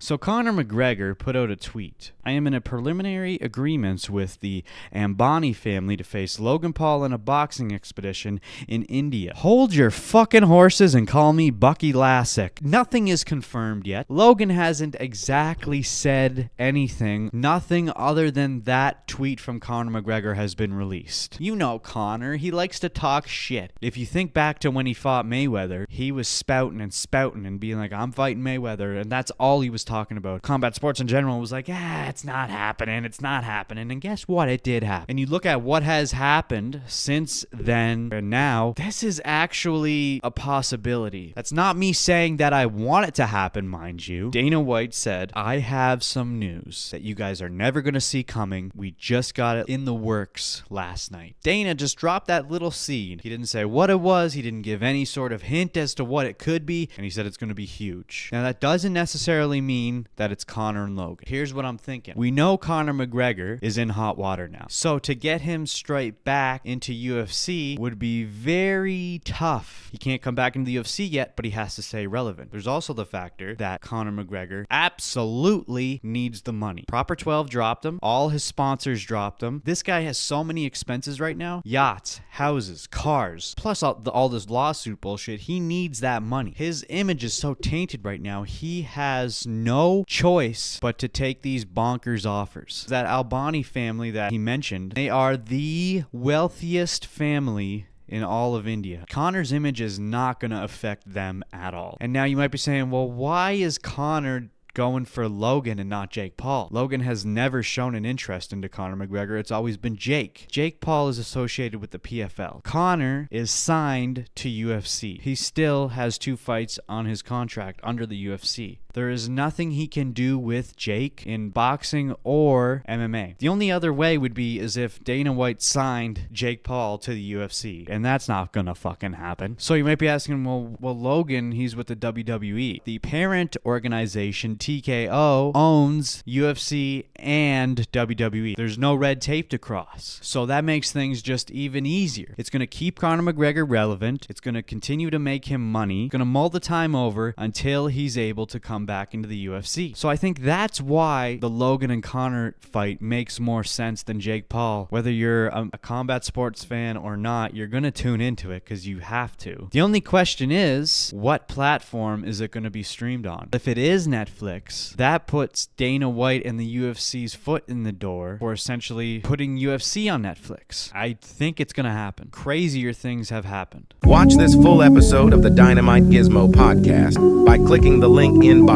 So Conor McGregor put out a tweet. I am in a preliminary agreement with the Ambani family to face Logan Paul in a boxing expedition in India. Hold your fucking horses and call me Bucky Lasek. Nothing is confirmed yet. Logan hasn't exactly said anything. Nothing other than that tweet from Conor McGregor has been released. You know Conor, he likes to talk shit. If you think back to when he fought Mayweather, he was spouting and being like, I'm fighting Mayweather, and that's all he was talking about. Combat sports in general was like, it's not happening. And guess what? It did happen. And you look at what has happened since then and now, this is actually a possibility. That's not me saying that I want it to happen, mind you. Dana White said, I have some news that you guys are never going to see coming. We just got it in the works last night. Dana just dropped that little seed. He didn't say what it was. He didn't give any sort of hint as to what it could be. And he said it's going to be huge. Now, that doesn't necessarily mean that it's Conor and Logan. Here's what I'm thinking. We know Conor McGregor is in hot water now. So to get him straight back into UFC would be very tough. He can't come back into the UFC yet, but he has to stay relevant. There's also the factor that Conor McGregor absolutely needs the money. Proper 12 dropped him. All his sponsors dropped him. This guy has so many expenses right now. Yachts, houses, cars, plus all this lawsuit bullshit. He needs that money. His image is so tainted right now. He has no choice but to take these bonkers offers. That Albani family that he mentioned, they are the wealthiest family in all of India. Conor's image is not going to affect them at all. And now you might be saying, well, why is Conor going for Logan and not Jake Paul? Logan has never shown an interest into Conor McGregor. It's always been Jake. Jake Paul is associated with the PFL. Conor is signed to UFC. He still has 2 fights on his contract under the UFC. There is nothing he can do with Jake in boxing or MMA. The only other way would be as if Dana White signed Jake Paul to the UFC, and that's not gonna fucking happen. So you might be asking, well, Logan, he's with the WWE. The parent organization, TKO, owns UFC and WWE. There's no red tape to cross. So that makes things just even easier. It's gonna keep Conor McGregor relevant. It's gonna continue to make him money. It's gonna mull the time over until he's able to come back into the UFC. So I think that's why the Logan and Conor fight makes more sense than Jake Paul. Whether you're a combat sports fan or not, you're going to tune into it because you have to. The only question is, what platform is it going to be streamed on? If it is Netflix, that puts Dana White and the UFC's foot in the door for essentially putting UFC on Netflix. I think it's going to happen. Crazier things have happened. Watch this full episode of the Dynamite Gizmo podcast by clicking the link in bio.